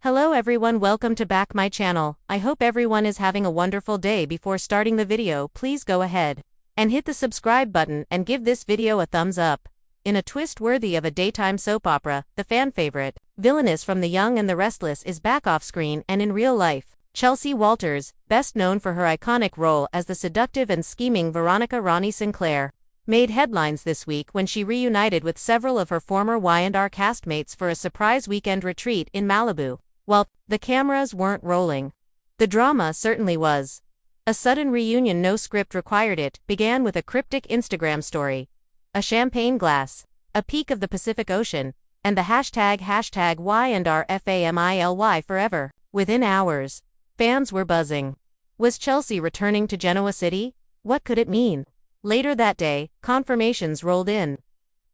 Hello everyone, welcome to back my channel. I hope everyone is having a wonderful day. Before starting the video, please go ahead and hit the subscribe button and give this video a thumbs up. In a twist worthy of a daytime soap opera, the fan favorite, villainess from The Young and the Restless is back off screen and in real life. Chelsea Walters, best known for her iconic role as the seductive and scheming Veronica Ronnie Sinclair, made headlines this week when she reunited with several of her former Y&R castmates for a surprise weekend retreat in Malibu. Well, the cameras weren't rolling. The drama certainly was. A sudden reunion, no script required it, began with a cryptic Instagram story. A champagne glass, a peek of the Pacific Ocean, and the hashtag Y&R forever. Within hours, fans were buzzing. Was Chelsea returning to Genoa City? What could it mean? Later that day, confirmations rolled in.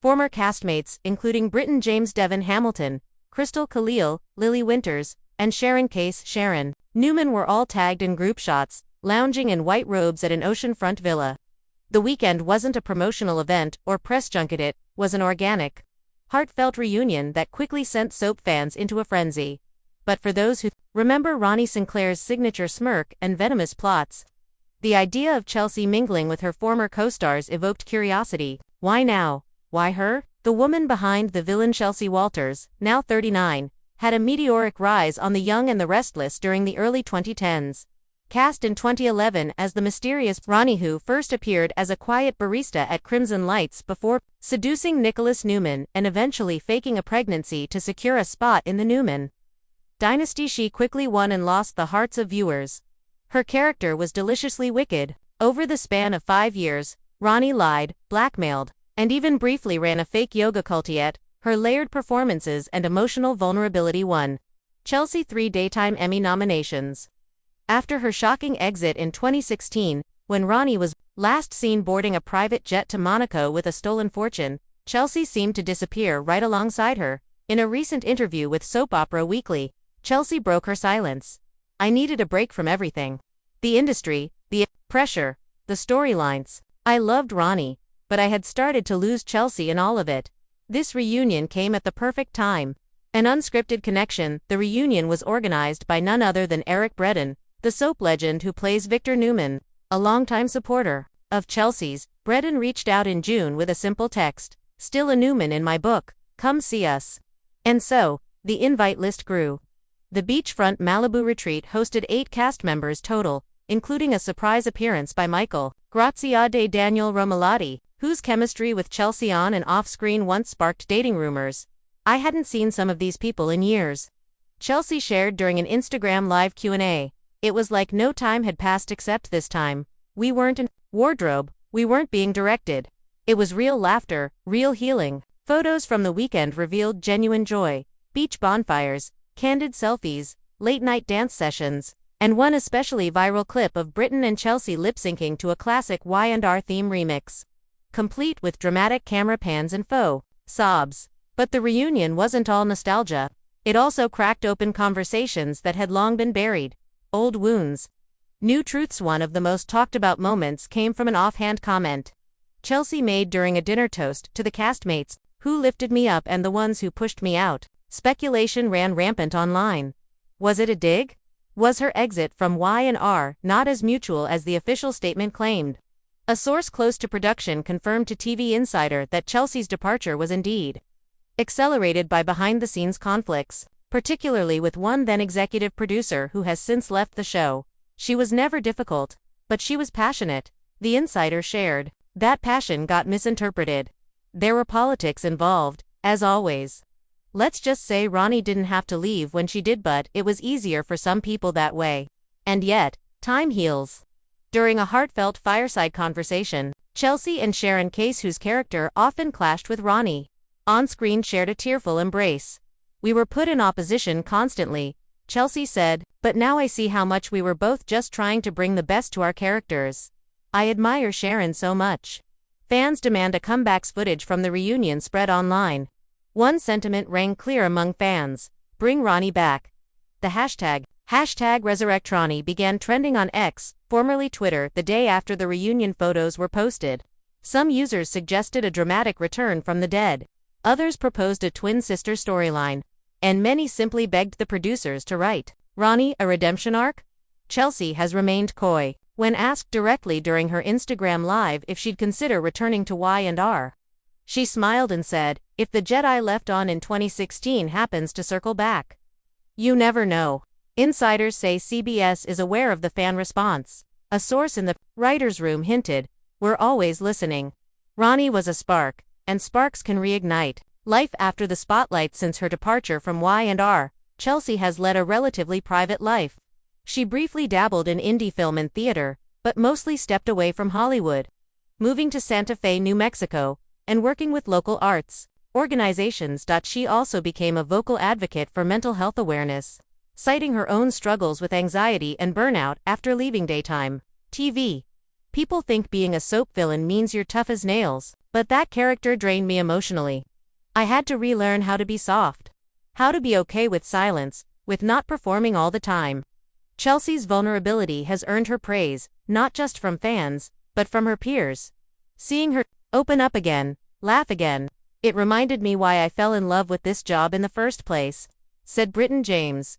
Former castmates, including Britain James Devon Hamilton, Crystal Khalil, Lily Winters, and Sharon Case Sharon Newman were all tagged in group shots, lounging in white robes at an oceanfront villa. The weekend wasn't a promotional event or press junket, it was an organic, heartfelt reunion that quickly sent soap fans into a frenzy. But for those who remember Ronnie Sinclair's signature smirk and venomous plots, the idea of Chelsea mingling with her former co-stars evoked curiosity. Why now? Why her? The woman behind the villain, Chelsea Walters, now 39, had a meteoric rise on The Young and the Restless during the early 2010s. Cast in 2011 as the mysterious Ronnie, who first appeared as a quiet barista at Crimson Lights before seducing Nicholas Newman and eventually faking a pregnancy to secure a spot in the Newman dynasty, she quickly won and lost the hearts of viewers. Her character was deliciously wicked. Over the span of 5 years, Ronnie lied, blackmailed, and even briefly ran a fake yoga cult, yet her layered performances and emotional vulnerability won Chelsea 3 Daytime Emmy nominations. After her shocking exit in 2016, when Ronnie was last seen boarding a private jet to Monaco with a stolen fortune, Chelsea seemed to disappear right alongside her. In a recent interview with Soap Opera Weekly, Chelsea broke her silence. "I needed a break from everything. The industry, the pressure, the storylines. I loved Ronnie, but I had started to lose Chelsea in all of it. This reunion came at the perfect time." An unscripted connection. The reunion was organized by none other than Eric Bredon, the soap legend who plays Victor Newman. A longtime supporter of Chelsea's, Bredon reached out in June with a simple text: "Still a Newman in my book, come see us." And so, the invite list grew. The beachfront Malibu retreat hosted 8 cast members total, including a surprise appearance by Michael Graziade Daniel Romalotti, whose chemistry with Chelsea on and off-screen once sparked dating rumors. "I hadn't seen some of these people in years," Chelsea shared during an Instagram live Q&A. "It was like no time had passed except this time. We weren't in wardrobe, we weren't being directed. It was real laughter, real healing." Photos from the weekend revealed genuine joy, beach bonfires, candid selfies, late-night dance sessions, and one especially viral clip of Britain and Chelsea lip-syncing to a classic Y&R theme remix, complete with dramatic camera pans and faux sobs. But the reunion wasn't all nostalgia. It also cracked open conversations that had long been buried, old wounds, new truths. One of the most talked about moments came from an offhand comment Chelsea made during a dinner toast to the castmates, "Who lifted me up and the ones who pushed me out." Speculation ran rampant online. Was it a dig? Was her exit from Y&R not as mutual as the official statement claimed? A source close to production confirmed to TV Insider that Chelsea's departure was indeed accelerated by behind-the-scenes conflicts, particularly with one then-executive producer who has since left the show. "She was never difficult, but she was passionate," the Insider shared. "That passion got misinterpreted. There were politics involved, as always. Let's just say Ronnie didn't have to leave when she did, but it was easier for some people that way. And yet, time heals." During a heartfelt fireside conversation, Chelsea and Sharon Case, whose character often clashed with Ronnie, on-screen shared a tearful embrace. "We were put in opposition constantly," Chelsea said, "but now I see how much we were both just trying to bring the best to our characters. I admire Sharon so much." Fans demand a comeback's footage from the reunion spread online. One sentiment rang clear among fans: "Bring Ronnie back." The hashtag #ResurrectRonnie began trending on X, formerly Twitter, the day after the reunion photos were posted. Some users suggested a dramatic return from the dead. Others proposed a twin sister storyline. and many simply begged the producers to write Ronnie a redemption arc? Chelsea has remained coy. When asked directly during her Instagram live if she'd consider returning to Y&R, she smiled and said, "If the Jedi left on in 2016 happens to circle back. You never know." Insiders say CBS is aware of the fan response. A source in the writer's room hinted, "We're always listening." Ronnie was a spark, and sparks can reignite life after the spotlight. Since her departure from Y&R, Chelsea has led a relatively private life. She briefly dabbled in indie film and theater, but mostly stepped away from Hollywood, moving to Santa Fe, New Mexico, and working with local arts organizations. She also became a vocal advocate for mental health awareness, citing her own struggles with anxiety and burnout after leaving daytime TV. "People think being a soap villain means you're tough as nails, but that character drained me emotionally. I had to relearn how to be soft, how to be okay with silence, with not performing all the time." Chelsea's vulnerability has earned her praise, not just from fans, but from her peers. "Seeing her open up again, laugh again, it reminded me why I fell in love with this job in the first place," said Britton James.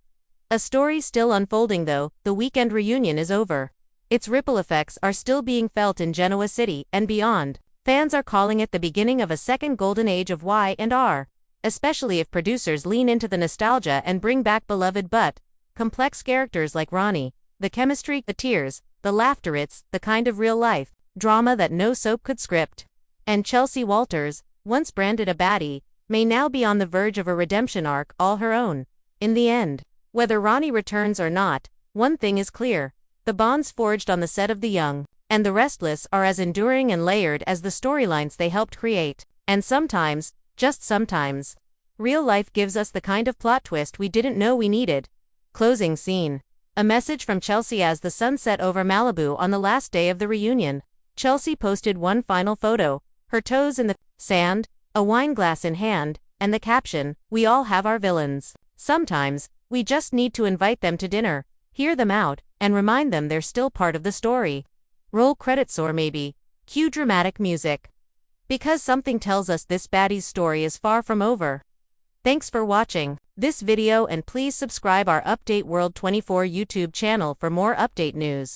A story still unfolding though. The weekend reunion is over. Its ripple effects are still being felt in Genoa City and beyond. Fans are calling it the beginning of a second golden age of Y&R, especially if producers lean into the nostalgia and bring back beloved but complex characters like Ronnie. The chemistry, the tears, the laughter, it's the kind of real-life drama that no soap could script. And Chelsea Walters, once branded a baddie, may now be on the verge of a redemption arc all her own. In the end, whether Ronnie returns or not, one thing is clear: the bonds forged on the set of The Young and The Restless are as enduring and layered as the storylines they helped create. And sometimes, just sometimes, real life gives us the kind of plot twist we didn't know we needed. Closing scene. A message from Chelsea as the sun set over Malibu on the last day of the reunion. Chelsea posted one final photo, her toes in the sand, a wine glass in hand, and the caption, "We all have our villains. Sometimes, we just need to invite them to dinner, hear them out, and remind them they're still part of the story." Roll credits or maybe cue dramatic music, because something tells us this baddie's story is far from over. Thanks for watching this video, and please subscribe our Update World 24 YouTube channel for more update news.